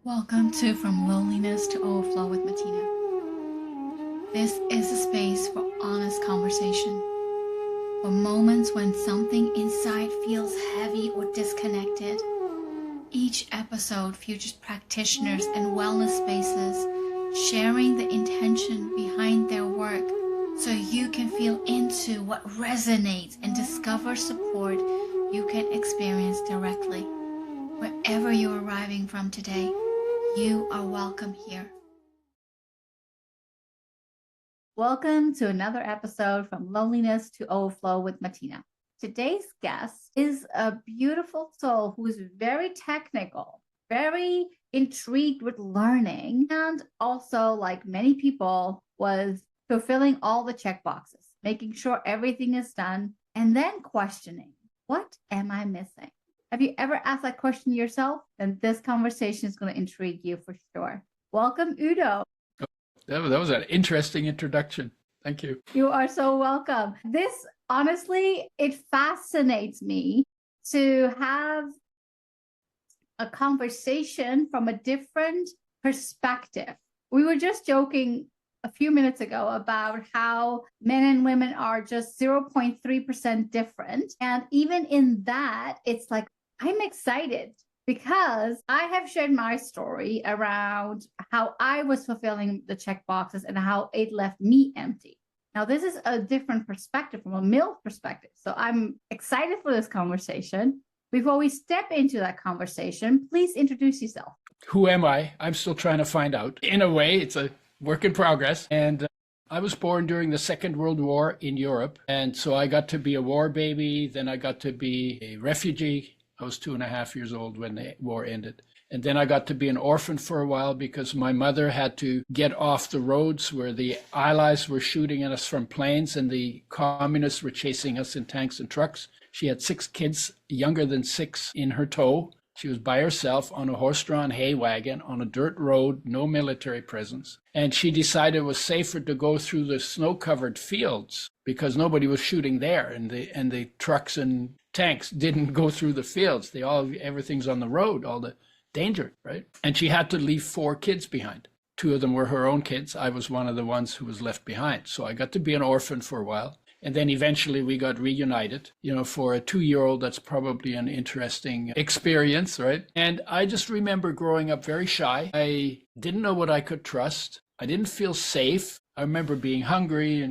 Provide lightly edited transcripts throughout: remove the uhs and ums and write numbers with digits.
Welcome to From Loneliness to Overflow with Matina. This is a space for honest conversation, for moments when something inside feels heavy or disconnected. Each episode features practitioners and wellness spaces sharing the intention behind their work so you can feel into what resonates and discover support you can experience directly. Wherever you're arriving from today, you are welcome here. Welcome to another episode From Loneliness to Overflow with Matina. Today's guest is a beautiful soul who is very technical, very intrigued with learning, and also, like many people, was fulfilling all the check boxes, making sure everything is done, and then questioning, what am I missing? Have you ever asked that question yourself? Then this conversation is going to intrigue you for sure. Welcome, Udo. That was an interesting introduction. Thank you. You are so welcome. This, honestly, it fascinates me to have a conversation from a different perspective. We were just joking a few minutes ago about how men and women are just 0.3% different. And even in that, it's like, I'm excited because I have shared my story around how I was fulfilling the check boxes and how it left me empty. Now, this is a different perspective from a male perspective. So I'm excited for this conversation. Before we step into that conversation, please introduce yourself. Who am I? I'm still trying to find out. In a way, it's a work in progress. And I was born during the Second World War in Europe. And so I got to be a war baby. Then I got to be a refugee. I was 2.5 years old when the war ended. And then I got to be an orphan for a while because my mother had to get off the roads where the Allies were shooting at us from planes and the communists were chasing us in tanks and trucks. She had 6 kids younger than 6 in her tow. She was by herself on a horse-drawn hay wagon on a dirt road, no military presence. And she decided it was safer to go through the snow-covered fields because nobody was shooting there, and the trucks and tanks didn't go through the fields. Everything's on the road, all the danger, right? And she had to leave 4 kids behind. 2 of them were her own kids. I was one of the ones who was left behind. So I got to be an orphan for a while. And then eventually we got reunited. For a 2-year-old, that's probably an interesting experience, right? And I just remember growing up very shy. I didn't know what I could trust. I didn't feel safe. I remember being hungry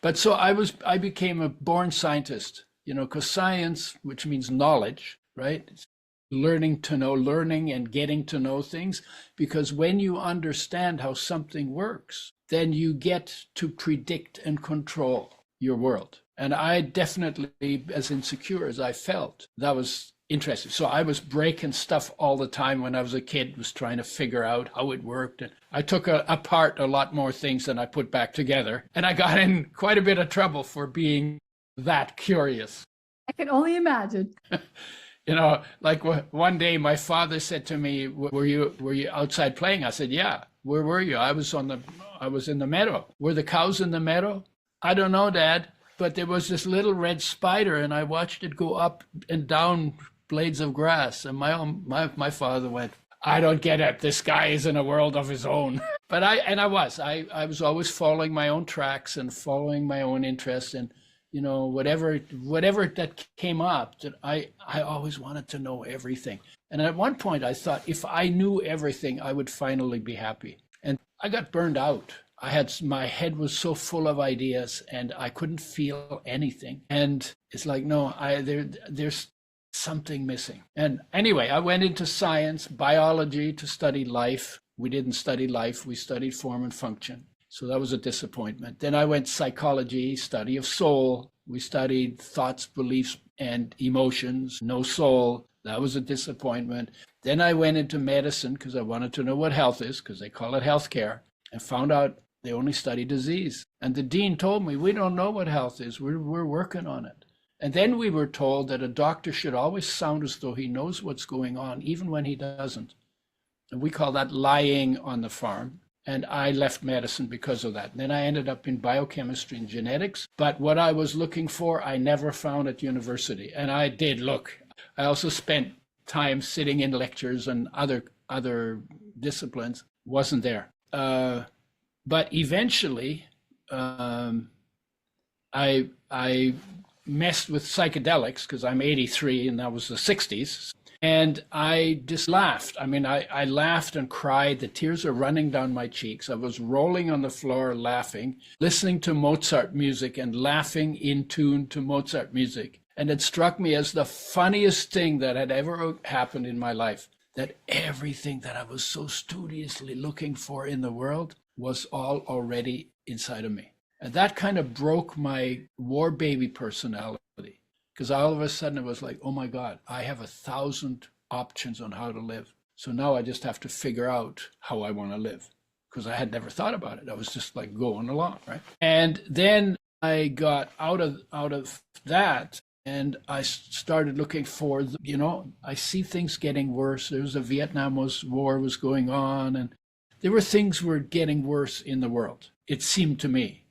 but so I became a born scientist, because science, which means knowledge, right? It's learning to know, learning and getting to know things, because when you understand how something works, then you get to predict and control your world. And I definitely, as insecure as I felt, that was interesting. So I was breaking stuff all the time when I was a kid, was trying to figure out how it worked. And I took apart a lot more things than I put back together. And I got in quite a bit of trouble for being that curious. I can only imagine. Like one day my father said to me, were you outside playing? I said, yeah. Where were you? I was in the meadow. Were the cows in the meadow? I don't know, Dad, but there was this little red spider and I watched it go up and down blades of grass. And my father went, I don't get it. This guy is in a world of his own. But I was always following my own tracks and following my own interests, and whatever that came up, that I always wanted to know everything. And at one point I thought if I knew everything, I would finally be happy. And I got burned out. My head was so full of ideas and I couldn't feel anything. And it's like, no, there's something missing. And anyway, I went into science, biology, to study life. We didn't study life, we studied form and function. So that was a disappointment. Then I went psychology, study of soul. We studied thoughts, beliefs, and emotions, no soul. That was a disappointment. Then I went into medicine because I wanted to know what health is, because they call it healthcare, and found out they only study disease. And the dean told me, we don't know what health is. We're working on it. And then we were told that a doctor should always sound as though he knows what's going on, even when he doesn't. And we call that lying on the farm. And I left medicine because of that. And then I ended up in biochemistry and genetics. But what I was looking for, I never found at university. And I did look. I also spent time sitting in lectures and other disciplines wasn't there. But eventually, I messed with psychedelics because I'm 83 and that was the 60s. And I just laughed. I mean, I laughed and cried. The tears are running down my cheeks. I was rolling on the floor laughing, listening to Mozart music and laughing in tune to Mozart music. And it struck me as the funniest thing that had ever happened in my life, that everything that I was so studiously looking for in the world was all already inside of me. And that kind of broke my war baby personality. Because all of a sudden it was like, oh my God, I have 1,000 options on how to live. So now I just have to figure out how I want to live. Because I had never thought about it. I was just like going along, right? And then I got out of that, and I started looking for, I see things getting worse. There was a Vietnam War was going on, and there were things were getting worse in the world, it seemed to me.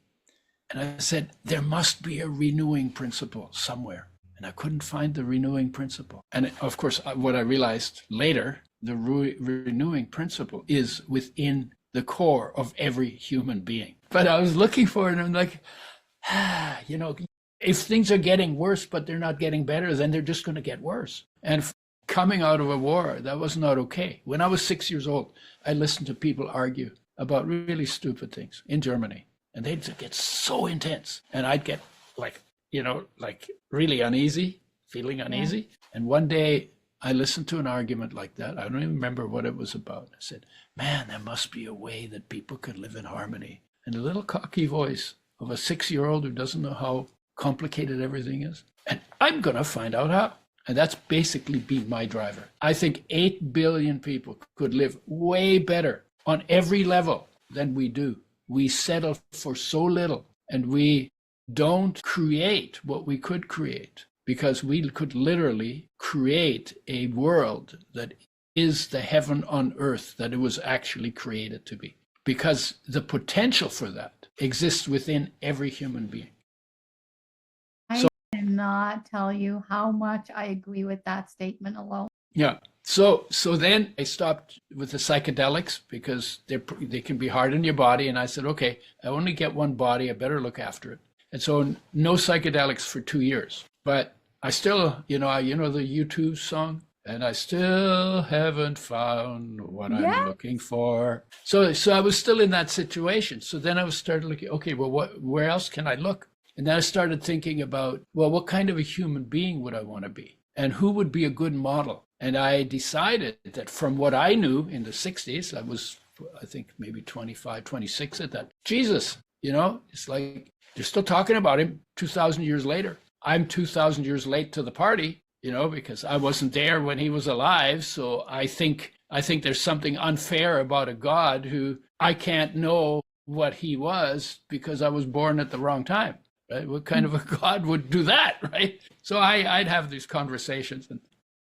And I said, there must be a renewing principle somewhere. And I couldn't find the renewing principle. And of course, what I realized later, the renewing principle is within the core of every human being. But I was looking for it, and I'm like, if things are getting worse, but they're not getting better, then they're just going to get worse. And coming out of a war, that was not okay. When I was 6 years old, I listened to people argue about really stupid things in Germany. And they'd get so intense. And I'd get like really uneasy, feeling uneasy. Yeah. And one day I listened to an argument like that. I don't even remember what it was about. I said, man, there must be a way that people could live in harmony. And a little cocky voice of a 6-year-old who doesn't know how complicated everything is. And I'm going to find out how. And that's basically been my driver. I think 8 billion people could live way better on every level than we do. We settle for so little, and we don't create what we could create, because we could literally create a world that is the heaven on earth that it was actually created to be, because the potential for that exists within every human being. I cannot tell you how much I agree with that statement alone. Yeah. So then I stopped with the psychedelics because they can be hard on your body. And I said, okay, I only get one body. I better look after it. And so no psychedelics for 2 years. But I still, the U2 song, and I still haven't found what I'm looking for. So I was still in that situation. So then I started looking, okay, well, where else can I look? And then I started thinking about, well, what kind of a human being would I want to be? And who would be a good model? And I decided that from what I knew in the 60s, I was, I think, maybe 25, 26 at that. Jesus, it's like they're still talking about him 2,000 years later. I'm 2,000 years late to the party, because I wasn't there when he was alive. So I think there's something unfair about a God who I can't know what he was because I was born at the wrong time. Right? What kind of a God would do that, right? So I'd have these conversations,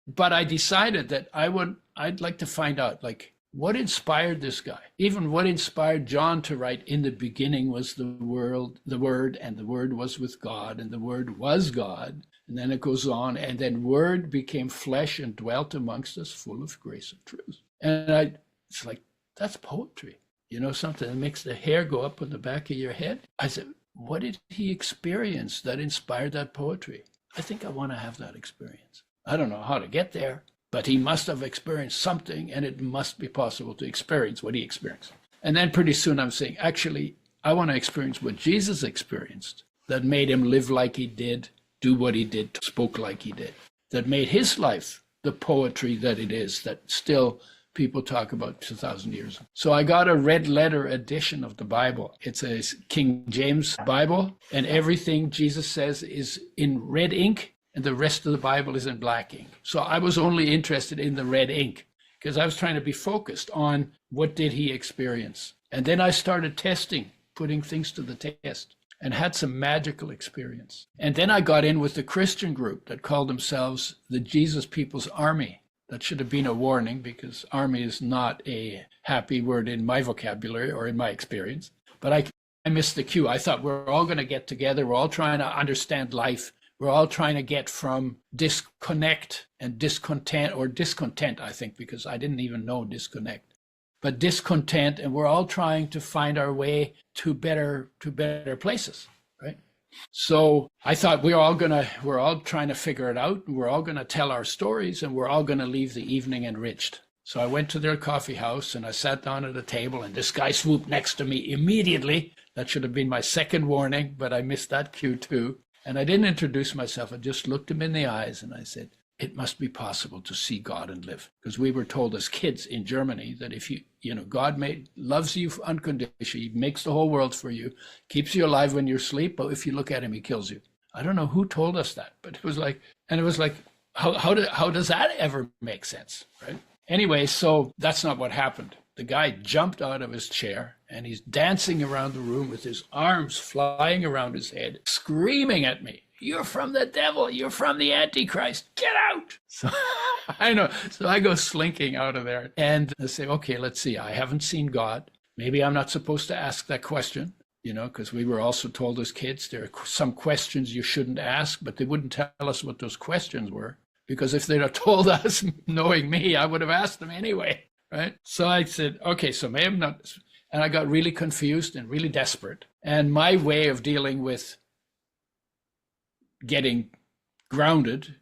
but I decided that I'd like to find out, like, what inspired this guy? Even what inspired John to write, in the beginning was the Word, and the Word was with God, and the Word was God. And then it goes on, and then Word became flesh and dwelt amongst us, full of grace and truth. And it's like, that's poetry. Something that makes the hair go up on the back of your head. I said, what did he experience that inspired that poetry? I think I want to have that experience. I don't know how to get there, but he must have experienced something, and it must be possible to experience what he experienced. And then pretty soon I'm saying, actually, I want to experience what Jesus experienced that made him live like he did, do what he did, spoke like he did, that made his life the poetry that it is, that still people talk about 2,000 years. So I got a red letter edition of the Bible. It's a King James Bible, and everything Jesus says is in red ink, and the rest of the Bible is in black ink. So I was only interested in the red ink because I was trying to be focused on what did he experience. And then I started testing, putting things to the test, and had some magical experience. And then I got in with the Christian group that called themselves the Jesus People's Army. That should have been a warning, because army is not a happy word in my vocabulary or in my experience. But I missed the cue. I thought we're all going to get together. We're all trying to understand life. We're all trying to get from disconnect and discontent, or discontent, I think, because I didn't even know disconnect, but discontent, and we're all trying to find our way to better places, right? So I thought we're all trying to figure it out, and we're all going to tell our stories, and we're all going to leave the evening enriched. So I went to their coffee house and I sat down at a table, and this guy swooped next to me immediately. That should have been my second warning, but I missed that cue too. And I didn't introduce myself. I just looked him in the eyes and I said, it must be possible to see God and live. Because we were told as kids in Germany that if God loves you unconditionally, he makes the whole world for you, keeps you alive when you're asleep, but if you look at him, he kills you. I don't know who told us that, but it was like, how does that ever make sense, right? Anyway, so that's not what happened. The guy jumped out of his chair and he's dancing around the room with his arms flying around his head, screaming at me, "You're from the devil. You're from the Antichrist. Get out." So I know. So I go slinking out of there and I say, okay, let's see. I haven't seen God. Maybe I'm not supposed to ask that question, because we were also told as kids there are some questions you shouldn't ask, but they wouldn't tell us what those questions were. Because if they'd have told us, knowing me, I would have asked them anyway, right? So I said, okay, so maybe I'm not. And I got really confused and really desperate. And my way of dealing with getting grounded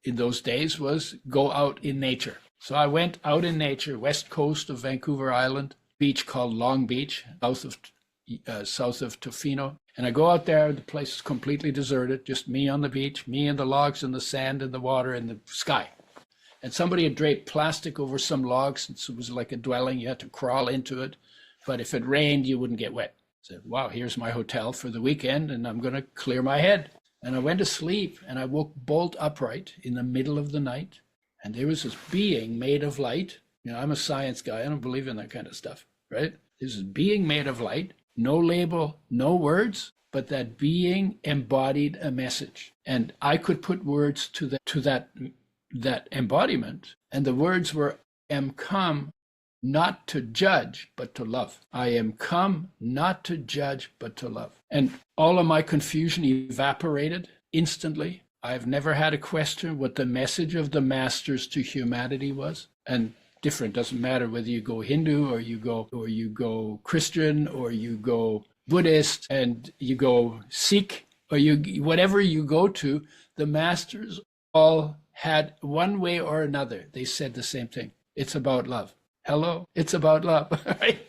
in those days was go out in nature. So I went out in nature, west coast of Vancouver Island, beach called Long Beach, south of Tofino. And I go out there, the place is completely deserted, just me on the beach, me and the logs and the sand and the water and the sky. And somebody had draped plastic over some logs, and so it was like a dwelling, you had to crawl into it. But if it rained, you wouldn't get wet. I said, wow, here's my hotel for the weekend, and I'm going to clear my head. And I went to sleep, and I woke bolt upright in the middle of the night. And there was this being made of light. I'm a science guy. I don't believe in that kind of stuff, right? There's this being made of light. No label, no words, but that being embodied a message. And I could put words to that embodiment. And the words were, am come not to judge, but to love. I am come not to judge, but to love. And all of my confusion evaporated instantly. I've never had a question what the message of the masters to humanity was. And different, doesn't matter whether you go Hindu or you go Christian or you go Buddhist and you go Sikh or whatever you go to, the masters all had one way or another. They said the same thing. It's about love. Hello, it's about love, right?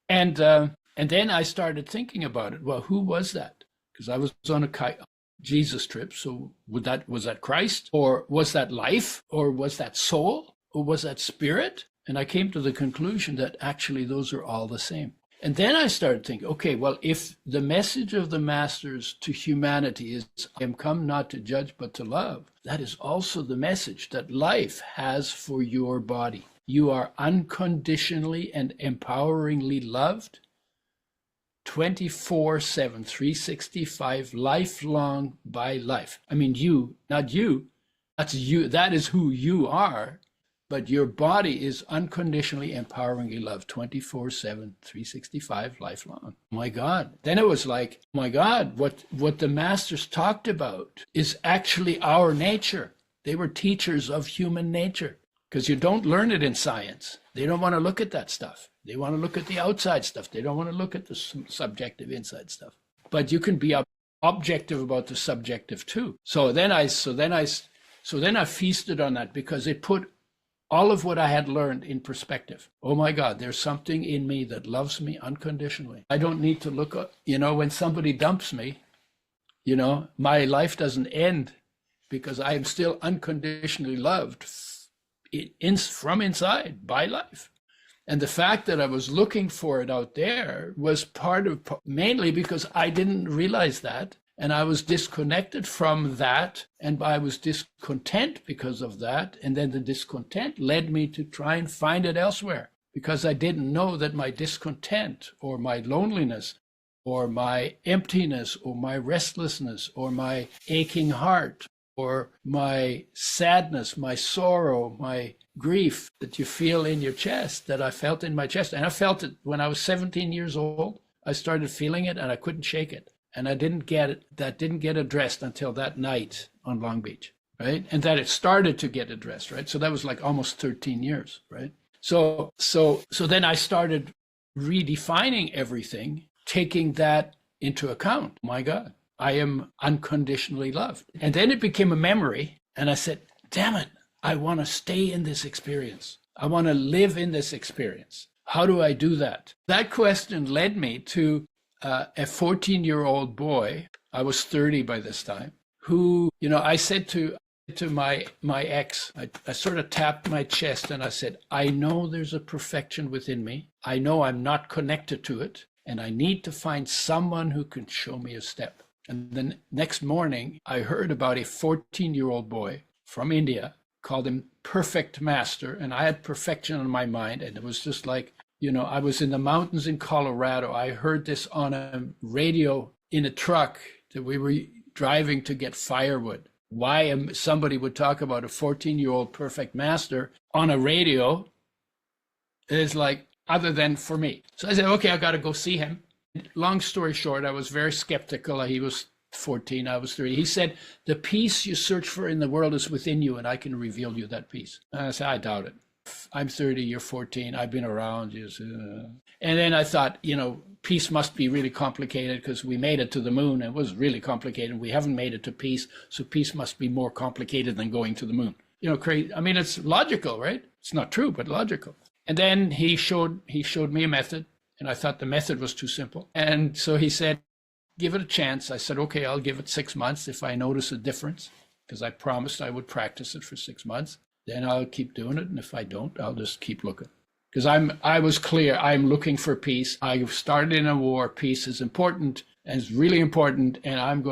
And then I started thinking about it. Well, who was that? Because I was on a Jesus trip. So was that Christ, or was that life, or was that soul, or was that spirit? And I came to the conclusion that actually those are all the same. And then I started thinking, okay, well, if the message of the masters to humanity is, I am come not to judge, but to love, that is also the message that life has for your body. You are unconditionally and empoweringly loved 24/7, 365, lifelong by life. I mean, you, not you, that's you, that is who you are, but your body is unconditionally empoweringly loved 24/7, 365, lifelong. My God. Then it was like, my God, what the masters talked about is actually our nature. They were teachers of human nature, because you don't learn it in science. They don't want to look at that stuff. They want to look at the outside stuff. They don't want to look at the subjective inside stuff. But you can be objective about the subjective too. So then I feasted on that, because it put all of what I had learned in perspective. Oh my God, there's something in me that loves me unconditionally. I don't need to look up, when somebody dumps me, my life doesn't end, because I am still unconditionally loved from inside by life. And the fact that I was looking for it out there was mainly because I didn't realize that. And I was disconnected from that, and I was discontent because of that. And then the discontent led me to try and find it elsewhere, because I didn't know that my discontent or my loneliness or my emptiness or my restlessness or my aching heart or my sadness, my sorrow, my grief that you feel in your chest, that I felt in my chest. And I felt it when I was 17 years old. I started feeling it and I couldn't shake it. And I didn't get it. That didn't get addressed until that night on Long Beach, right? And that it started to get addressed, right? So that was like almost 13 years, right? So then I started redefining everything, taking that into account. My God, I am unconditionally loved. And then it became a memory. And I said, damn it, I want to stay in this experience. I want to live in this experience. How do I do that? That question led me to a 14-year-old boy. I was 30 by this time, who, I said to my ex, I sort of tapped my chest and I said, I know there's a perfection within me. I know I'm not connected to it. And I need to find someone who can show me a step. And the next morning, I heard about a 14-year-old boy from India, called him Perfect Master. And I had perfection in my mind. And it was just like, I was in the mountains in Colorado. I heard this on a radio in a truck that we were driving to get firewood. Why somebody would talk about a 14-year-old perfect master on a radio is like, other than for me. So I said, okay, I got to go see him. Long story short, I was very skeptical. He was 14, I was 30. He said, the peace you search for in the world is within you, and I can reveal you that peace. And I said, I doubt it. I'm 30, you're 14, I've been around. And then I thought, peace must be really complicated because we made it to the moon. It was really complicated. We haven't made it to peace, so peace must be more complicated than going to the moon. Crazy. I mean, it's logical, right? It's not true, but logical. And then he showed me a method, and I thought the method was too simple. And so he said, give it a chance. I said, okay, I'll give it 6 months. If I notice a difference, because I promised I would practice it for 6 months, then I'll keep doing it. And if I don't, I'll just keep looking. Because I was clear, I'm looking for peace. I started in a war. Peace is important, and it's really important. And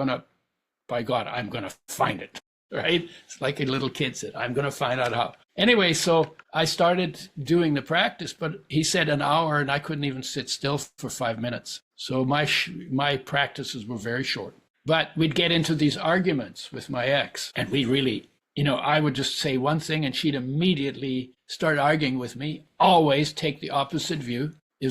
by God, I'm going to find it, right? It's like a little kid said, I'm going to find out how. Anyway, so I started doing the practice, but he said an hour, and I couldn't even sit still for 5 minutes. So my practices were very short. But we'd get into these arguments with my ex, and we really, I would just say one thing, and she'd immediately start arguing with me, always take the opposite view. It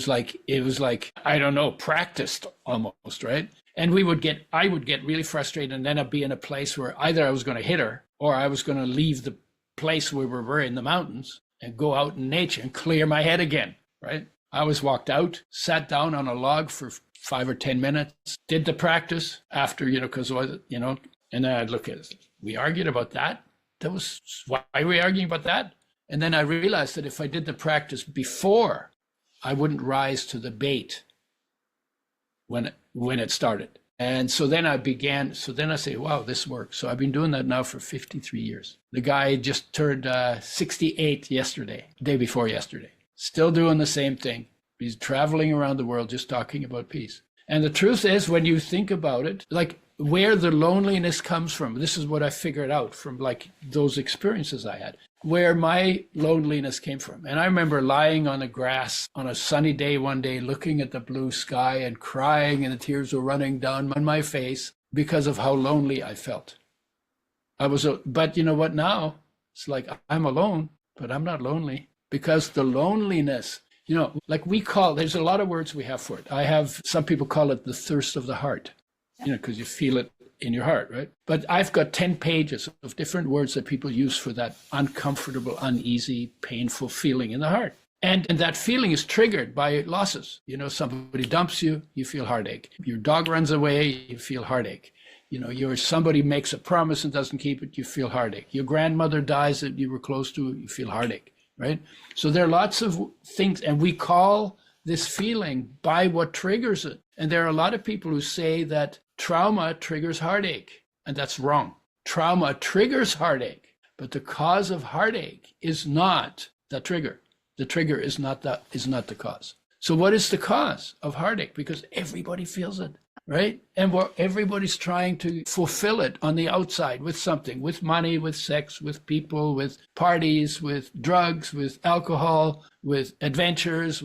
was like, I don't know, practiced almost, right? And I would get really frustrated, and then I'd be in a place where either I was going to hit her or I was going to leave the place where we were in the mountains and go out in nature and clear my head again, right? I was walked out, sat down on a log for 5 or 10 minutes, did the practice after, because and then I'd look at it. We argued about that. Why are we arguing about that? And then I realized that if I did the practice before, I wouldn't rise to the bait when it started. And so then I say, wow, this works. So I've been doing that now for 53 years. The guy just turned 68 day before yesterday. Still doing the same thing. He's traveling around the world just talking about peace. And the truth is, when you think about it, like where the loneliness comes from, this is what I figured out from like those experiences I had, where my loneliness came from. And I remember lying on the grass on a sunny day one day, looking at the blue sky and crying, and the tears were running down my face because of how lonely I felt. But you know what now? It's like I'm alone, but I'm not lonely, because the loneliness, like there's a lot of words we have for it. Some people call it the thirst of the heart, because you feel it in your heart, right? But I've got 10 pages of different words that people use for that uncomfortable, uneasy, painful feeling in the heart. And that feeling is triggered by losses. Somebody dumps you, you feel heartache. Your dog runs away, you feel heartache. Somebody makes a promise and doesn't keep it, you feel heartache. Your grandmother dies that you were close to, you feel heartache, right? So there are lots of things, and we call this feeling by what triggers it. And there are a lot of people who say that trauma triggers heartache, and that's wrong. Trauma triggers heartache, but the cause of heartache is not the trigger. The trigger is not the cause. So what is the cause of heartache? Because everybody feels it, right? And everybody's trying to fulfill it on the outside with something, with money, with sex, with people, with parties, with drugs, with alcohol, with adventures,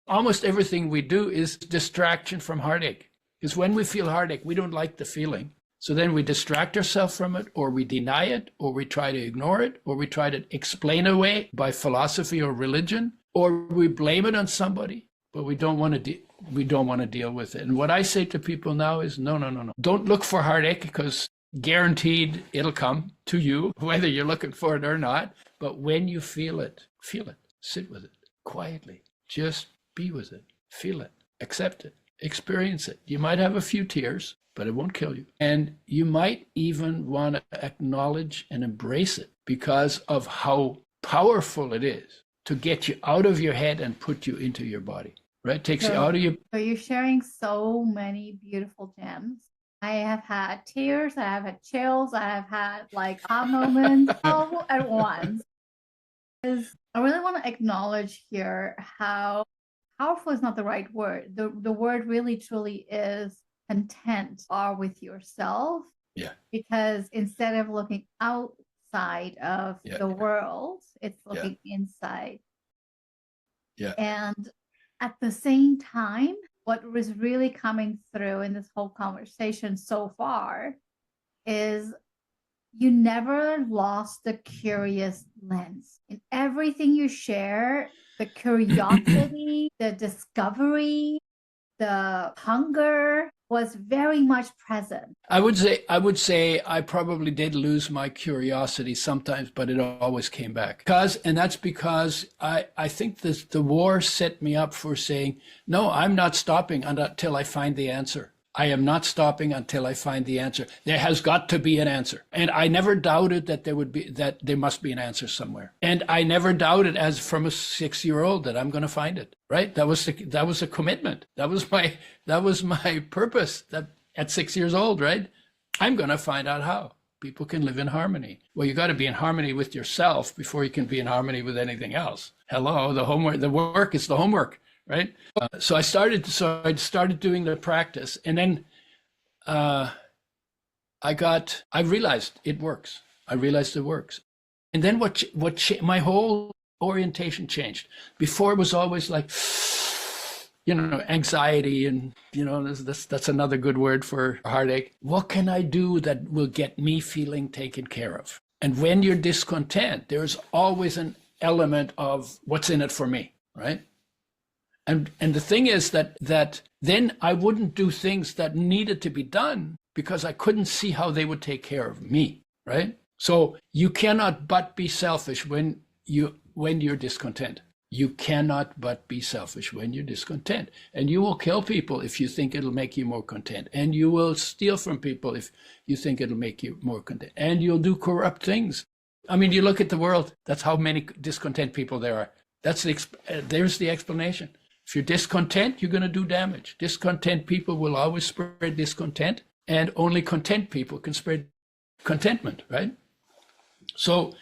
almost everything we do is distraction from heartache. Because when we feel heartache, we don't like the feeling. So then we distract ourselves from it, or we deny it, or we try to ignore it, or we try to explain away by philosophy or religion, or we blame it on somebody, but we don't want to deal with it. And what I say to people now is, no. Don't look for heartache, because guaranteed it'll come to you, whether you're looking for it or not. But when you feel it, feel it. Sit with it quietly. Just be with it. Feel it. Accept it. Experience it. You might have a few tears, but it won't kill you. And you might even want to acknowledge and embrace it because of how powerful it is to get you out of your head and put you into your body, right? Takes you out of your... So you're sharing so many beautiful gems. I have had tears, I have had chills, I have had like aha moments all at once. I really want to acknowledge here how powerful is not the right word. The word really truly is content are with yourself. Yeah. Because instead of looking outside of the world, it's looking inside. Yeah. And at the same time, what was really coming through in this whole conversation so far is you never lost the curious lens. In everything you share, the curiosity, the discovery, the hunger was very much present. I would say I probably did lose my curiosity sometimes, but it always came back. That's because I think the war set me up for saying, no, I'm not stopping until I find the answer. I am not stopping until I find the answer. There has got to be an answer. And I never doubted that there must be an answer somewhere. And I never doubted as from a 6-year-old that I'm going to find it, right? That was a commitment. That was my purpose that at 6 years old, right? I'm going to find out how people can live in harmony. Well, you got to be in harmony with yourself before you can be in harmony with anything else. Hello, the work is the homework. Right. So I started doing the practice, and then I realized it works. And then my whole orientation changed. Before it was always like, anxiety, and that's another good word for heartache. What can I do that will get me feeling taken care of? And when you're discontent, there's always an element of what's in it for me, right? And the thing is that then I wouldn't do things that needed to be done because I couldn't see how they would take care of me, right? So you cannot but be selfish when you're discontent. You cannot but be selfish when you're discontent. And you will kill people if you think it'll make you more content. And you will steal from people if you think it'll make you more content. And you'll do corrupt things. I mean, you look at the world, that's how many discontent people there are. There's the explanation. If you're discontent, you're going to do damage. Discontent people will always spread discontent, and only content people can spread contentment, right? So,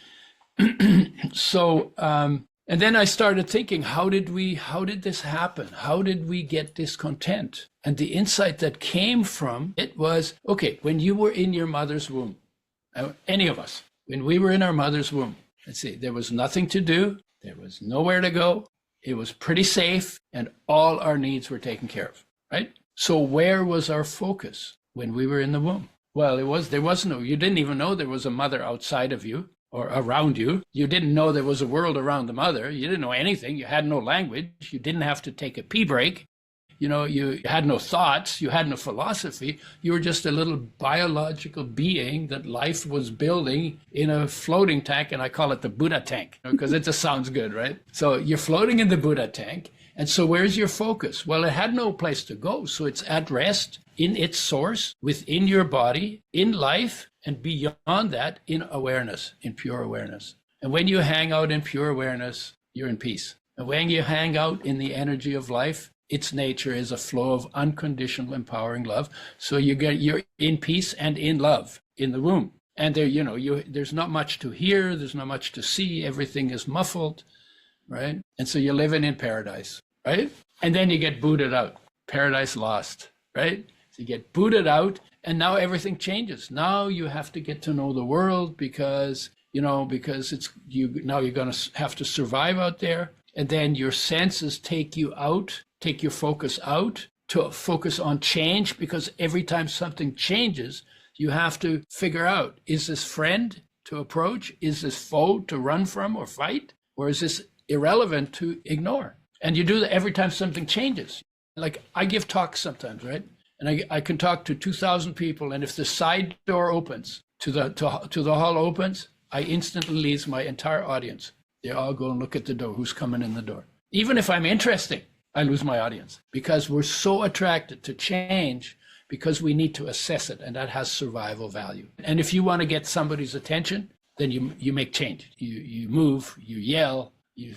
and then I started thinking, how did this happen? How did we get discontent? And the insight that came from it was, okay, when you were in your mother's womb, any of us, when we were in our mother's womb, let's see, there was nothing to do. There was nowhere to go. It was pretty safe, and all our needs were taken care of, right? So where was our focus when we were in the womb? Well, you didn't even know there was a mother outside of you or around you. You didn't know there was a world around the mother. You didn't know anything. You had no language. You didn't have to take a pee break. You had no thoughts, you had no philosophy. You were just a little biological being that life was building in a floating tank, and I call it the Buddha tank because it just sounds good, right? So you're floating in the Buddha tank, and so where's your focus? Well, it had no place to go, so it's at rest in its source, within your body, in life, and beyond that, in awareness, in pure awareness. And when you hang out in pure awareness, you're in peace. And when you hang out in the energy of life, its nature is a flow of unconditional, empowering love. So you're in peace and in love in the womb. And there's not much to hear. There's not much to see. Everything is muffled, right? And so you're living in paradise, right? And then you get booted out. Paradise lost, right? So you get booted out, and now everything changes. Now you have to get to know the world because it's now you're going to have to survive out there. And then your senses take your focus out to focus on change, because every time something changes, you have to figure out, is this friend to approach? Is this foe to run from or fight? Or is this irrelevant to ignore? And you do that every time something changes. Like I give talks sometimes, right? And I can talk to 2,000 people, and if the side door opens, to the hall opens, I instantly lose my entire audience. They all go and look at the door, who's coming in the door. Even if I'm interesting, I lose my audience because we're so attracted to change because we need to assess it, and that has survival value. And if you want to get somebody's attention, then you make change. You move, you yell, you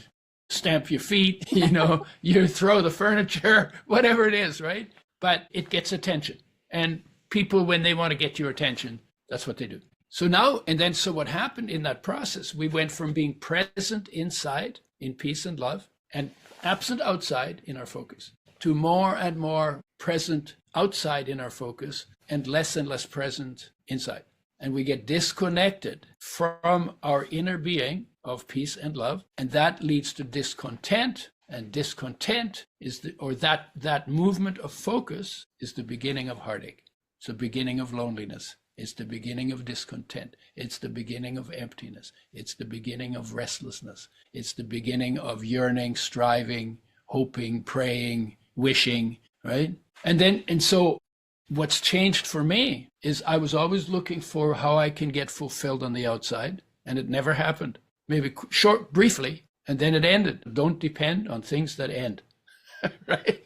stamp your feet, you throw the furniture, whatever it is, right? But it gets attention. And people, when they want to get your attention, that's what they do. So now, so what happened in that process, we went from being present inside in peace and love and absent outside in our focus to more and more present outside in our focus and less present inside. And we get disconnected from our inner being of peace and love. And that leads to discontent. And discontent is that movement of focus is the beginning of heartache. It's the beginning of loneliness. It's the beginning of discontent. It's the beginning of emptiness. It's the beginning of restlessness. It's the beginning of yearning, striving, hoping, praying, wishing, right? And so what's changed for me is I was always looking for how I can get fulfilled on the outside, and it never happened. Maybe briefly, and then it ended. Don't depend on things that end, right?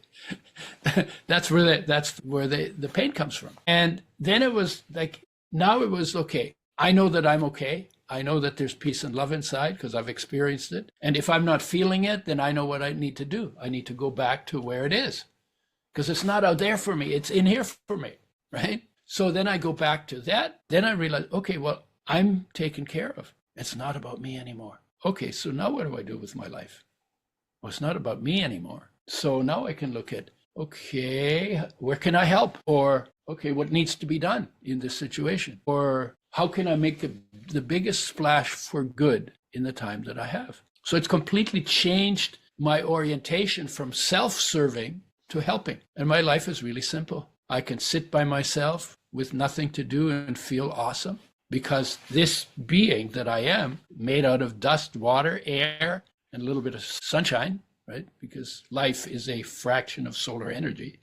That's where the pain comes from. And then it was like, now it was okay. I know that I'm okay. I know that there's peace and love inside because I've experienced it. And if I'm not feeling it, then I know what I need to do. I need to go back to where it is because it's not out there for me. It's in here for me, right? So then I go back to that. Then I realize, okay, well, I'm taken care of. It's not about me anymore. Okay, so now what do I do with my life? Well, it's not about me anymore. So now I can look at, okay, where can I help? Or, okay, what needs to be done in this situation? Or how can I make the biggest splash for good in the time that I have? So it's completely changed my orientation from self-serving to helping. And my life is really simple. I can sit by myself with nothing to do and feel awesome because this being that I am, made out of dust, water, air, and a little bit of sunshine, right? Because life is a fraction of solar energy,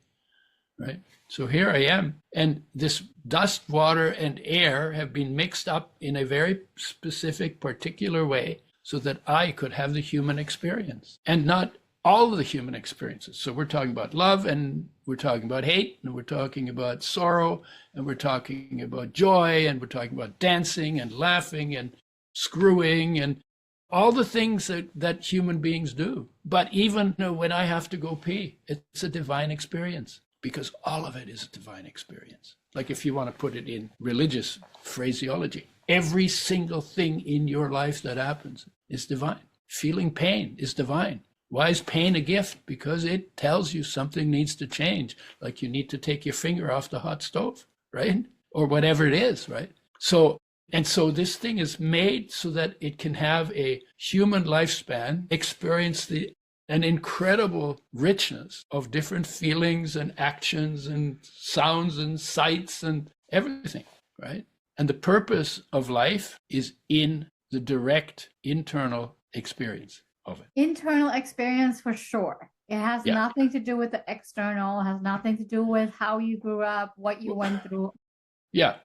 right? So here I am, and this dust, water, and air have been mixed up in a very specific, particular way so that I could have the human experience, and not all of the human experiences. So we're talking about love, and we're talking about hate, and we're talking about sorrow, and we're talking about joy, and we're talking about dancing and laughing and screwing and all the things that human beings do. But even when I have to go pee, it's a divine experience because all of it is a divine experience. Like if you want to put it in religious phraseology, every single thing in your life that happens is divine. Feeling pain is divine. Why is pain a gift? Because it tells you something needs to change, like you need to take your finger off the hot stove, right? Or whatever it is, right? So this thing is made so that it can have a human lifespan, experience an incredible richness of different feelings and actions and sounds and sights and everything, right? And the purpose of life is in the direct internal experience of it. Internal experience for sure. It has nothing to do with the external, has nothing to do with how you grew up, what you went through. Yeah.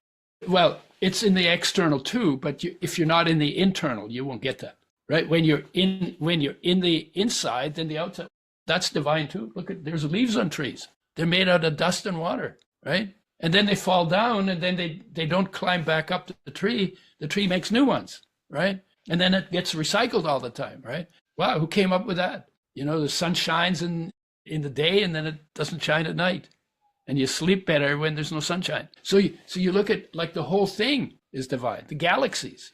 Well, it's in the external too, but if you're not in the internal, you won't get that, right? When you're in the inside, then the outside, that's divine too. Look there's leaves on trees. They're made out of dust and water, right? And then they fall down, and then they don't climb back up to the tree. The tree makes new ones, right? And then it gets recycled all the time, right? Wow, who came up with that? The sun shines in the day, and then it doesn't shine at night. And you sleep better when there's no sunshine. So you look at, like, the whole thing is divine. The galaxies,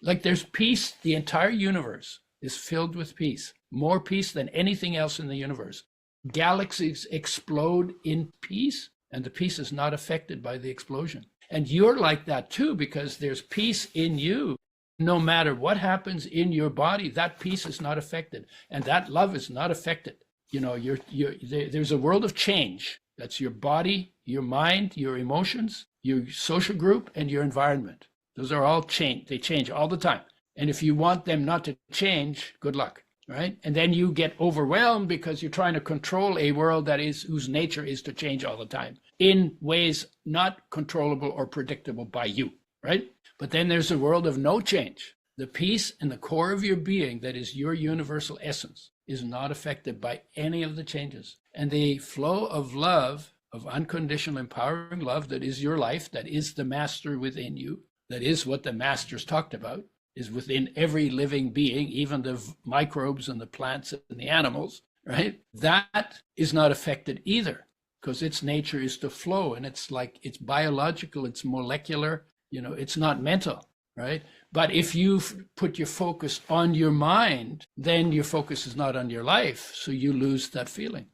like there's peace. The entire universe is filled with peace, more peace than anything else in the universe. Galaxies explode in peace, and the peace is not affected by the explosion. And you're like that too, because there's peace in you. No matter what happens in your body, that peace is not affected, and that love is not affected. There's a world of change. That's your body, your mind, your emotions, your social group, and your environment. Those are all change. They change all the time. And if you want them not to change, good luck, right? And then you get overwhelmed because you're trying to control a world whose nature is to change all the time in ways not controllable or predictable by you, right? But then there's a world of no change, The peace in the core of your being, that is your universal essence, is not affected by any of the changes. And the flow of love, of unconditional empowering love, that is your life, that is the master within you, that is what the masters talked about, is within every living being, even the microbes and the plants and the animals, right? That is not affected either, because its nature is to flow, and it's like, it's biological, it's molecular, it's not mental, right? But if you put your focus on your mind, then your focus is not on your life, so you lose that feeling.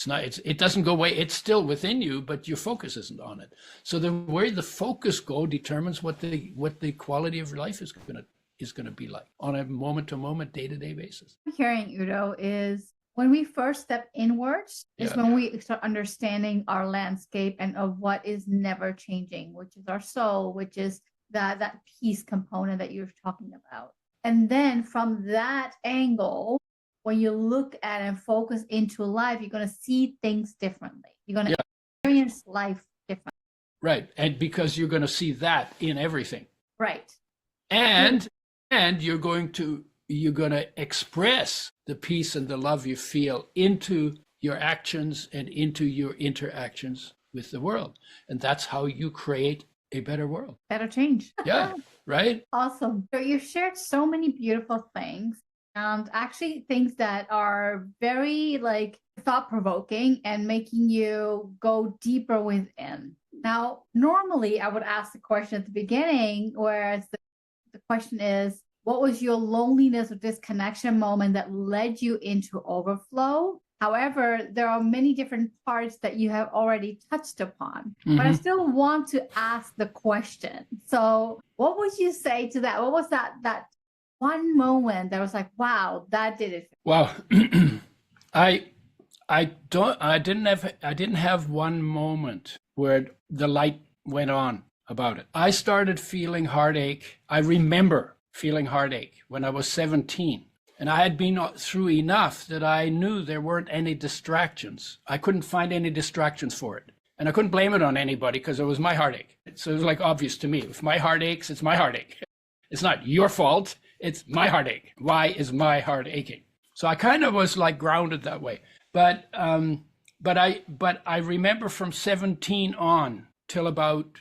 It doesn't go away. It's still within you, but your focus isn't on it. So the way the focus go determines what the quality of your life is going to be like on a moment to moment, day to day basis. What I'm hearing, Udo, is when we first step inwards is when we start understanding our landscape and of what is never changing, which is our soul, which is that peace component that you're talking about. And then from that angle, when you look at and focus into life, you're going to see things differently. You're going to experience life differently. Right. And because you're going to see that in everything. Right. And you're going to express the peace and the love you feel into your actions and into your interactions with the world. And that's how you create a better world. Better change. Yeah. Right. Awesome. So you've shared so many beautiful things. And actually things that are very thought-provoking and making you go deeper within. Now, normally I would ask the question at the beginning, whereas the question is, what was your loneliness or disconnection moment that led you into overflow? However, there are many different parts that you have already touched upon, but I still want to ask the question. So what would you say to that? What was that one moment that was like, wow, that did it? Wow. I didn't have one moment where the light went on about it. I started feeling heartache. I remember feeling heartache when I was 17. And I had been through enough that I knew there weren't any distractions. I couldn't find any distractions for it. And I couldn't blame it on anybody because it was my heartache. So it was obvious to me. If my heart aches, it's my heartache. It's not your fault. It's my heartache. Why is my heart aching? So I kind of was grounded that way. But I remember from 17 on till about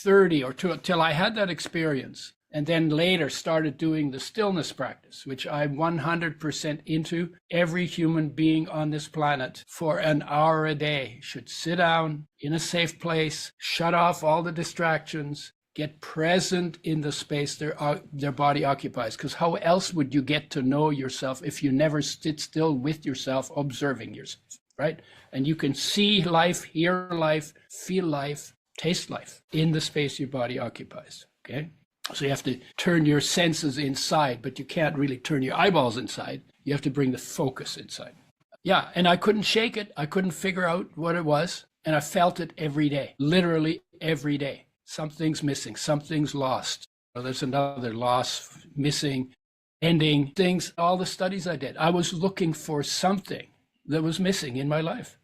30 or till I had that experience. And then later started doing the stillness practice, which I'm 100% into. Every human being on this planet for an hour a day should sit down in a safe place, shut off all the distractions, get present in the space their body occupies. Because how else would you get to know yourself if you never sit still with yourself, observing yourself, right? And you can see life, hear life, feel life, taste life in the space your body occupies, okay? So you have to turn your senses inside, but you can't really turn your eyeballs inside. You have to bring the focus inside. Yeah, and I couldn't shake it. I couldn't figure out what it was. And I felt it every day, literally every day. Something's missing, something's lost. There's another loss, missing, ending, things, all the studies I did. I was looking for something that was missing in my life,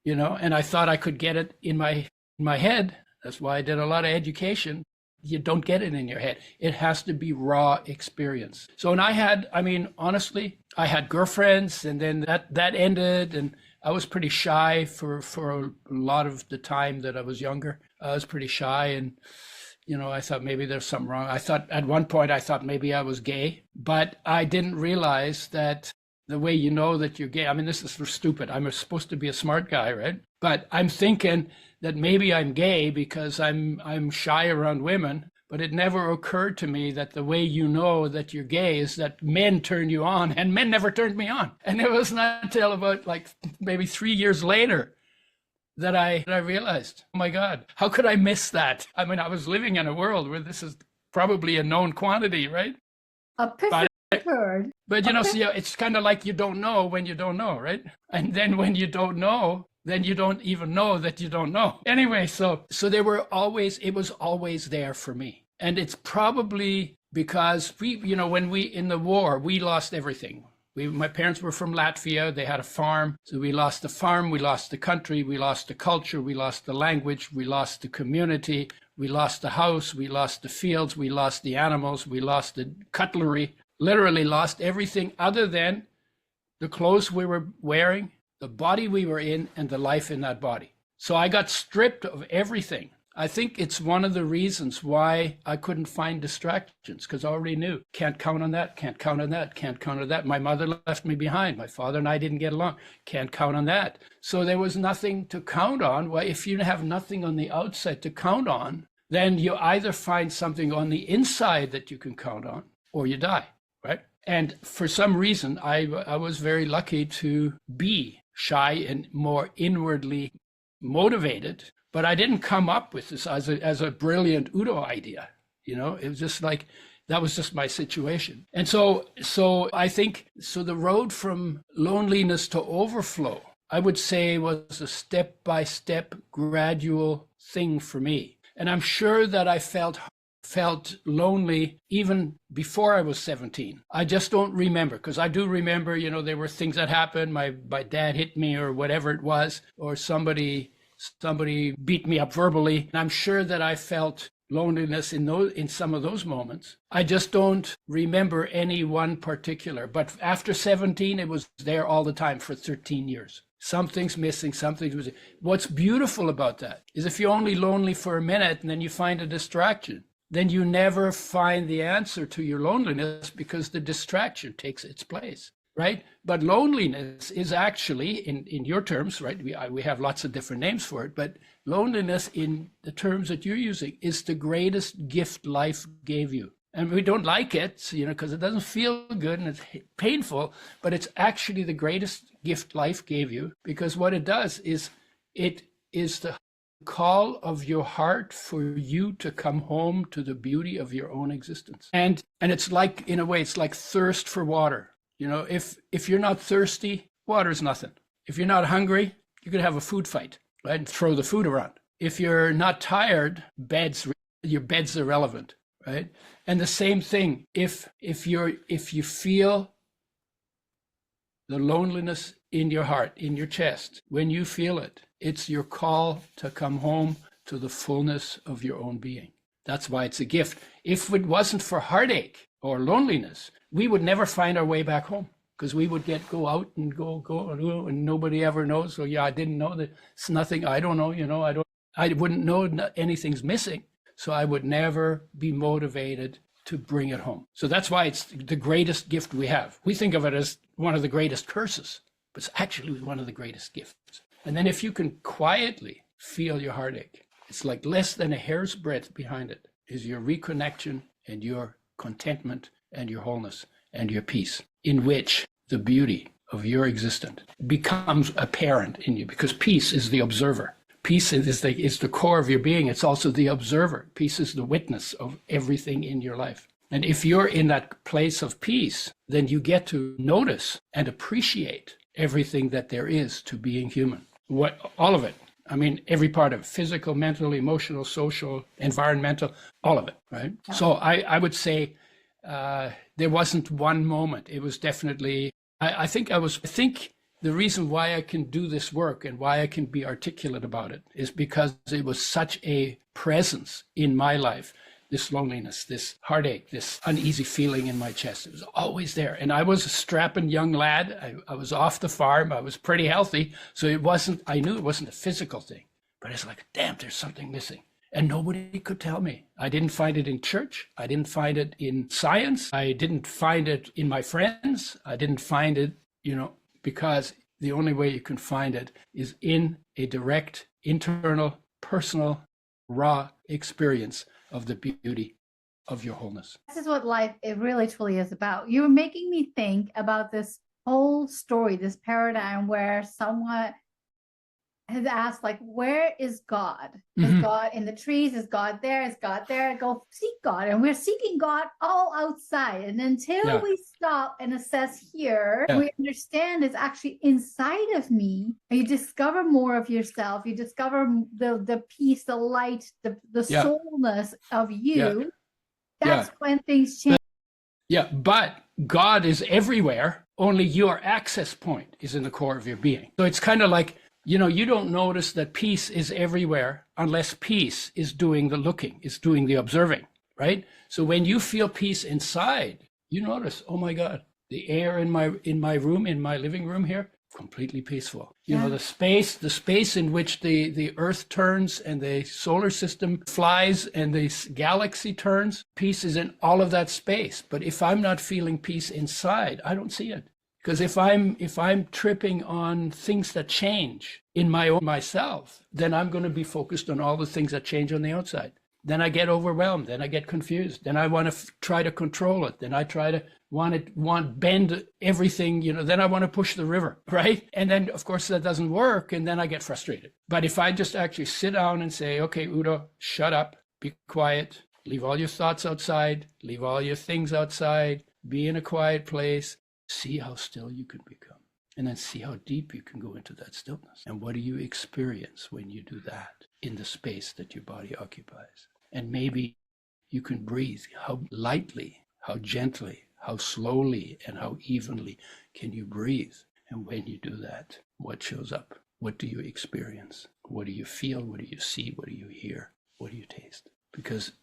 and I thought I could get it in my head. That's why I did a lot of education. You don't get it in your head. It has to be raw experience. So, and honestly, I had girlfriends, and then that ended, and I was pretty shy for a lot of the time that I was younger. I was pretty shy, and, I thought maybe there's something wrong. At one point, I thought maybe I was gay, but I didn't realize that the way you know that you're gay, this is for stupid. I'm supposed to be a smart guy, right? But I'm thinking that maybe I'm gay because I'm shy around women, but it never occurred to me that the way you know that you're gay is that men turn you on, and men never turned me on. And it was not until about maybe 3 years later that I realized, oh my God, how could I miss that? I was living in a world where this is probably a known quantity, right? But it's kind of like you don't know when you don't know, right? And then when you don't know, then you don't even know that you don't know. Anyway, so it was always there for me. And it's probably because when we in the war, we lost everything. My parents were from Latvia. They had a farm. So we lost the farm, we lost the country, we lost the culture, we lost the language, we lost the community, We lost the house, we lost the fields, we lost the animals, we lost the cutlery, literally lost everything other than the clothes we were wearing, the body we were in, and the life in that body. So I got stripped of everything. I think it's one of the reasons why I couldn't find distractions, because I already knew, can't count on that, can't count on that, can't count on that. My mother left me behind. My father and I didn't get along. Can't count on that. So there was nothing to count on. Well, if you have nothing on the outside to count on, then you either find something on the inside that you can count on, or you die, right? And for some reason, I was very lucky to be shy and more inwardly motivated, but I didn't come up with this as a brilliant Udo idea. It was just like, that was just my situation. And so I think, the road from loneliness to overflow, I would say, was a step-by-step gradual thing for me. And I'm sure that I felt lonely even before I was 17. I just don't remember, because I do remember, there were things that happened. My dad hit me or whatever it was, or somebody beat me up verbally. And I'm sure that I felt loneliness in some of those moments. I just don't remember any one particular. But after 17, it was there all the time for 13 years. Something's missing, something's missing. What's beautiful about that is if you're only lonely for a minute and then you find a distraction, then you never find the answer to your loneliness, because the distraction takes its place, right? But loneliness is actually, in your terms, right? We have lots of different names for it, but loneliness in the terms that you're using is the greatest gift life gave you. And we don't like it, because it doesn't feel good and it's painful, but it's actually the greatest gift life gave you, because what it does is it is the call of your heart for you to come home to the beauty of your own existence. And it's like, in a way, it's like thirst for water. If you're not thirsty, water's nothing. If you're not hungry, you could have a food fight, right? And throw the food around. If you're not tired, your bed's irrelevant, right? And the same thing, if you feel the loneliness in your heart, in your chest, when you feel it, it's your call to come home to the fullness of your own being. That's why it's a gift. If it wasn't for heartache or loneliness, we would never find our way back home, because we would go out and go, and nobody ever knows. So I didn't know that it's nothing. I don't know, I wouldn't know anything's missing. So I would never be motivated to bring it home. So that's why it's the greatest gift we have. We think of it as one of the greatest curses, but it's actually one of the greatest gifts. And then if you can quietly feel your heartache, it's like less than a hair's breadth behind it is your reconnection and your contentment and your wholeness and your peace, in which the beauty of your existence becomes apparent in you, because peace is the observer. Peace is the core of your being. It's also the observer. Peace is the witness of everything in your life. And if you're in that place of peace, then you get to notice and appreciate everything that there is to being human. All of it. I mean, every part of it, physical, mental, emotional, social, environmental, all of it, right? Yeah. So I would say there wasn't one moment. It was definitely, I think the reason why I can do this work and why I can be articulate about it is because it was such a presence in my life. This loneliness, this heartache, this uneasy feeling in my chest. It was always there. And I was a strapping young lad. I was off the farm. I was pretty healthy. So I knew it wasn't a physical thing, but it's like, damn, there's something missing. And nobody could tell me. I didn't find it in church. I didn't find it in science. I didn't find it in my friends. I didn't find it, because the only way you can find it is in a direct, internal, personal, raw experience of the beauty of your wholeness. This is what life, it really truly is about. You're making me think about this whole story, this paradigm where someone has asked, like, where is God? Is God in the trees? Is God there? Is God there? Go seek God. And we're seeking God all outside. And until we stop and assess here, we understand it's actually inside of me. And you discover more of yourself. You discover the peace, the light, the soulness of you. That's when things change. Yeah, but God is everywhere. Only your access point is in the core of your being. So it's kind of like You don't notice that peace is everywhere unless peace is doing the looking, is doing the observing, right? So when you feel peace inside, you notice, oh my God, the air in my room, in my living room here, completely peaceful. The space in which the earth turns and the solar system flies and the galaxy turns, peace is in all of that space. But if I'm not feeling peace inside, I don't see it. Because if I'm tripping on things that change in my own myself, then I'm going to be focused on all the things that change on the outside. Then I get overwhelmed. Then I get confused. Then I want to try to control it. Then I try to bend everything. Then I want to push the river, right? And then of course that doesn't work, and then I get frustrated. But if I just actually sit down and say, okay, Udo, shut up, be quiet, leave all your thoughts outside, leave all your things outside, be in a quiet place. See how still you can become, and then see how deep you can go into that stillness. And what do you experience when you do that in the space that your body occupies? And maybe you can breathe. How lightly, how gently, how slowly, and how evenly can you breathe? And when you do that, what shows up? What do you experience? What do you feel? What do you see? What do you hear? What do you taste? Because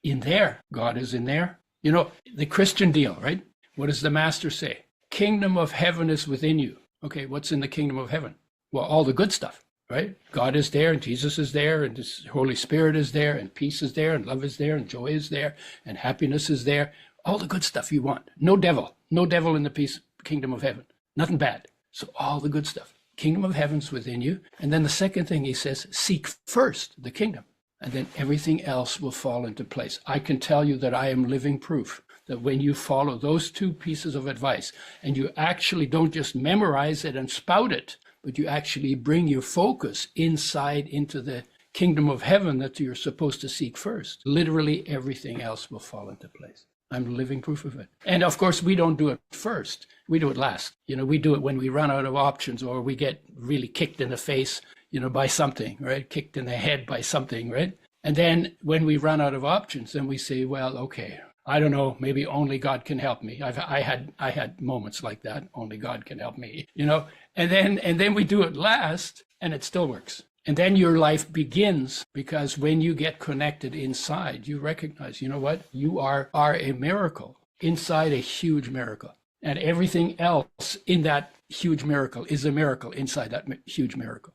in there, God is in there. The Christian deal, right? What does the Master say? Kingdom of heaven is within you. Okay, what's in the kingdom of heaven? Well, all the good stuff, right? God is there, and Jesus is there, and the Holy Spirit is there, and peace is there, and love is there, and joy is there, and happiness is there. All the good stuff you want. No devil in the kingdom of heaven. Nothing bad. So all the good stuff. Kingdom of heaven's within you. And then the second thing he says, seek first the kingdom, and then everything else will fall into place. I can tell you that I am living proof that when you follow those two pieces of advice, and you actually don't just memorize it and spout it, but you actually bring your focus inside into the kingdom of heaven that you're supposed to seek first, literally everything else will fall into place. I'm living proof of it. And of course, we don't do it first. We do it last. We do it when we run out of options, or we get really kicked in the face, by something, right? Kicked in the head by something, right? And then when we run out of options, then we say, well, okay, I don't know, maybe only God can help me. I had moments like that. Only God can help me, and then we do it last, and it still works. And then your life begins, because when you get connected inside, you recognize, what? You are a miracle inside a huge miracle. And everything else in that huge miracle is a miracle inside that huge miracle,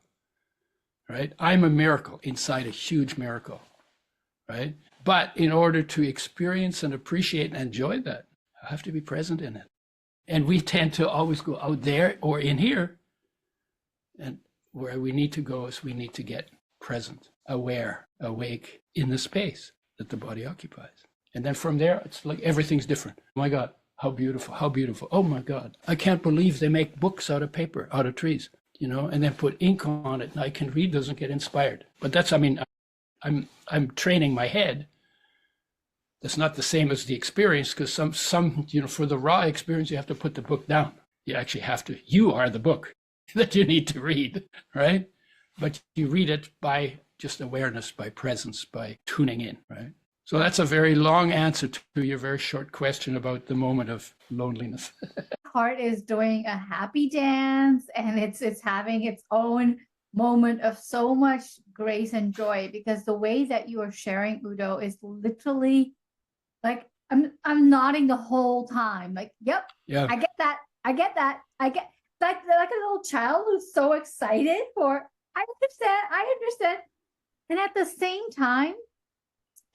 right? I'm a miracle inside a huge miracle, right? But in order to experience and appreciate and enjoy that, I have to be present in it. And we tend to always go out there or in here. And where we need to go is we need to get present, aware, awake in the space that the body occupies. And then from there, it's like everything's different. Oh my God, how beautiful, how beautiful. Oh my God, I can't believe they make books out of paper, out of trees, and then put ink on it, and I can read those and get inspired. But that's, I'm training my head. That's not the same as the experience, because some for the raw experience, you have to put the book down. You actually have to. You are the book that you need to read, right? But you read it by just awareness, by presence, by tuning in, right? So that's a very long answer to your very short question about the moment of loneliness. Heart is doing a happy dance, and it's having its own moment of so much grace and joy, because the way that you are sharing, Udo, is literally like I'm nodding the whole time. Like, yep, yeah, I get that. I get like a little child who's so excited for. I understand. And at the same time,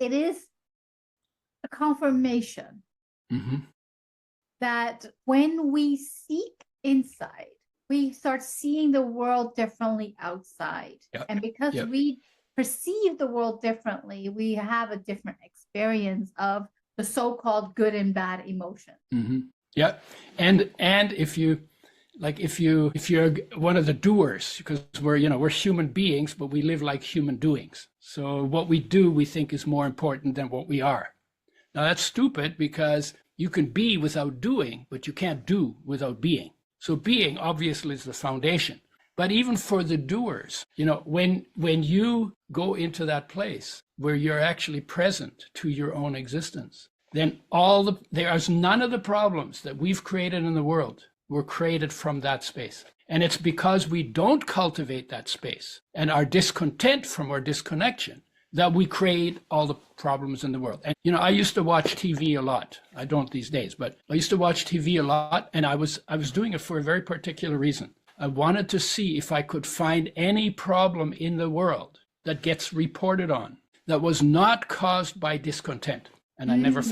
it is a confirmation that when we seek inside, we start seeing the world differently outside. Yep. And because we perceive the world differently, we have a different experience of the so-called good and bad emotions. Yeah. And if you're one of the doers, because we're human beings, but we live like human doings. So what we do, we think is more important than what we are. Now that's stupid, because you can be without doing, but you can't do without being. So being obviously is the foundation. But even for the doers, when you go into that place where you're actually present to your own existence, then there's none of the problems that we've created in the world were created from that space. And it's because we don't cultivate that space and are discontent from our disconnection that we create all the problems in the world. And, I used to watch TV a lot. I don't these days, but I used to watch TV a lot, and I was doing it for a very particular reason. I wanted to see if I could find any problem in the world that gets reported on that was not caused by discontent. And I never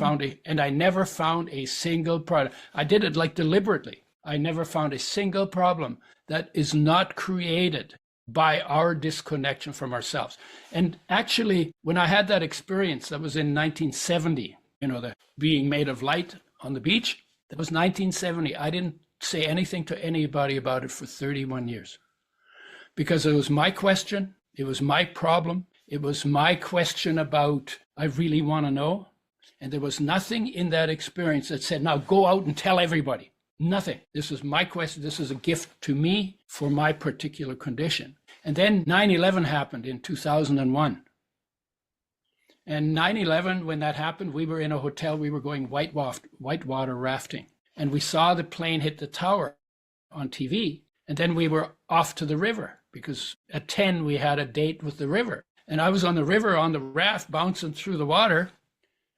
found a single problem. I did it like deliberately. I never found a single problem that is not created by our disconnection from ourselves. And actually, when I had that experience, that was in 1970, the being made of light on the beach, that was 1970. I didn't say anything to anybody about it for 31 years because it was my question. It was my problem. It was my question about, I really want to know. And there was nothing in that experience that said, now go out and tell everybody. Nothing. This is my question. This is a gift to me for my particular condition. And then 9/11 happened in 2001. And 9/11, when that happened, we were in a hotel. We were going whitewater rafting. And we saw the plane hit the tower on TV. And then we were off to the river because at 10, we had a date with the river. And I was on the river on the raft, bouncing through the water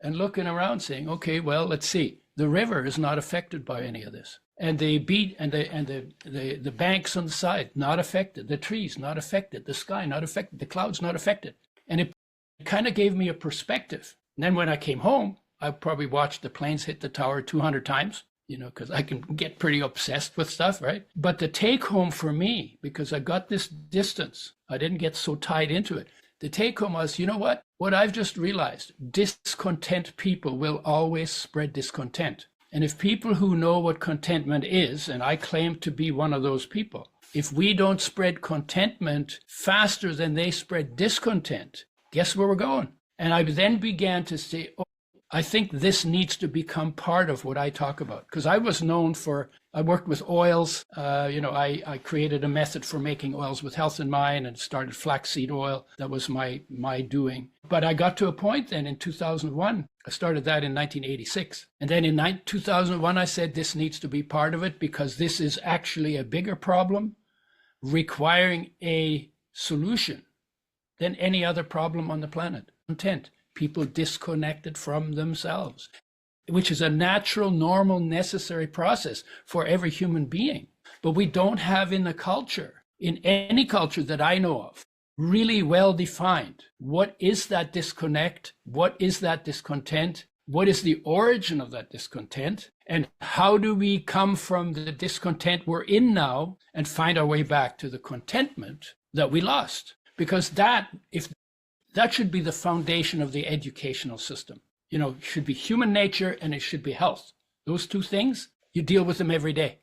and looking around saying, okay, well, let's see. The river is not affected by any of this. And the beach and the banks on the side, not affected. The trees, not affected. The sky, not affected. The clouds, not affected. And it kind of gave me a perspective. And then when I came home, I probably watched the planes hit the tower 200 times, because I can get pretty obsessed with stuff, right? But the take home for me, because I got this distance, I didn't get so tied into it. The take home was, you know what? What I've just realized, discontent people will always spread discontent. And if people who know what contentment is, and I claim to be one of those people, if we don't spread contentment faster than they spread discontent, guess where we're going? And I then began to say, oh, I think this needs to become part of what I talk about. Because I was known for, I worked with oils. I created a method for making oils with health in mind and started flaxseed oil. That was my doing. But I got to a point then in 2001, I started that in 1986. And then in 2001, I said, this needs to be part of it because this is actually a bigger problem requiring a solution than any other problem on the planet. Content. People disconnected from themselves, which is a natural, normal, necessary process for every human being. But we don't have in the culture, in any culture that I know of, really well defined. What is that disconnect? What is that discontent? What is the origin of that discontent? And how do we come from the discontent we're in now and find our way back to the contentment that we lost? Because that should be the foundation of the educational system. It should be human nature and it should be health. Those two things, you deal with them every day,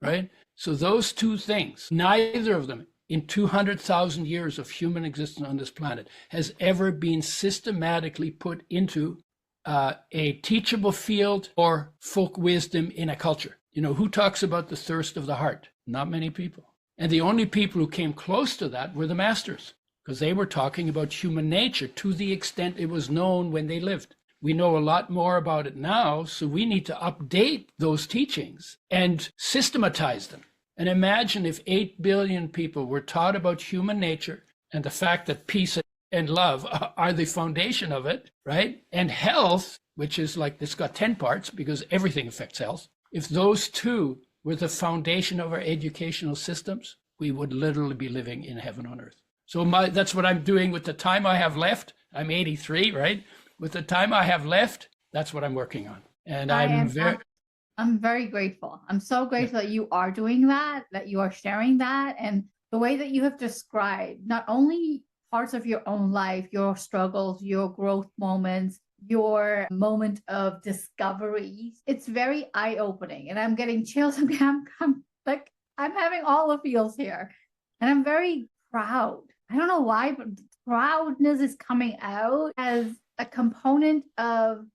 right? So those two things, neither of them in 200,000 years of human existence on this planet has ever been systematically put into a teachable field or folk wisdom in a culture. Who talks about the thirst of the heart? Not many people. And the only people who came close to that were the masters, because they were talking about human nature to the extent it was known when they lived. We know a lot more about it now, so we need to update those teachings and systematize them. And imagine if 8 billion people were taught about human nature and the fact that peace and love are the foundation of it, right? And health, which is like, it's got 10 parts because everything affects health. If those two were the foundation of our educational systems, we would literally be living in heaven on earth. So that's what I'm doing with the time I have left. I'm 83, right? With the time I have left, that's what I'm working on. And I'm very grateful. I'm so grateful that you are doing that you are sharing that. And the way that you have described not only parts of your own life, your struggles, your growth moments, your moment of discovery, it's very eye-opening. And I'm getting chills. I'm having all the feels here. And I'm very proud. I don't know why, but proudness is coming out as a component of,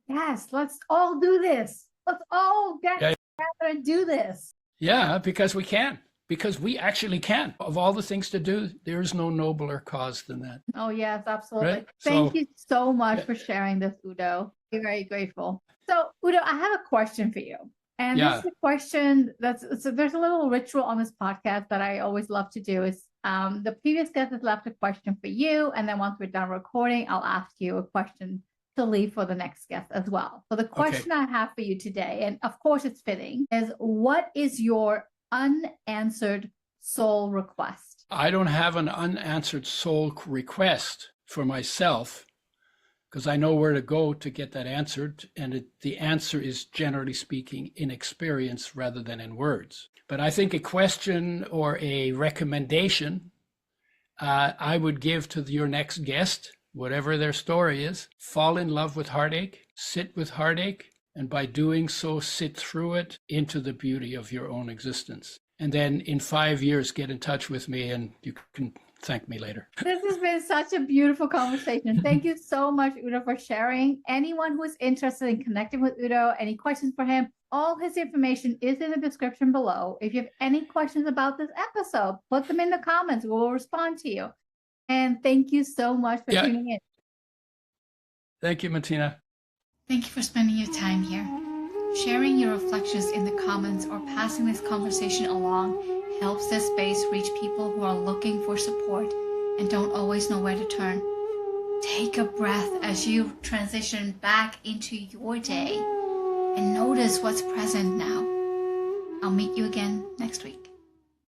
yes, let's all do this. Let's all get together and do this. Yeah, because we can. Because we actually can. Of all the things to do, there is no nobler cause than that. Oh, yes, absolutely. Right? Thank you so much for sharing this, Udo. I'm very grateful. So, Udo, I have a question for you. And Yeah. this is a question so there's a little ritual on this podcast that I always love to do is the previous guest has left a question for you. And then once we're done recording, I'll ask you a question to leave for the next guest as well. So the question I have for you today, and of course it's fitting, is what is your unanswered soul request? I don't have an unanswered soul request for myself because I know where to go to get that answered. And the answer is, generally speaking, in experience rather than in words. But I think a question or a recommendation I would give to your next guest, whatever their story is, fall in love with heartache, sit with heartache, and by doing so, sit through it into the beauty of your own existence. And then in 5 years, get in touch with me and you can thank me later. This has been such a beautiful conversation. Thank you so much, Udo, for sharing. Anyone who is interested in connecting with Udo, any questions for him, all his information is in the description below. If you have any questions about this episode, put them in the comments. We will respond to you. And thank you so much for tuning in. Thank you, Matina. Thank you for spending your time here. Sharing your reflections in the comments or passing this conversation along helps this space reach people who are looking for support and don't always know where to turn. Take a breath as you transition back into your day and notice what's present now. I'll meet you again next week.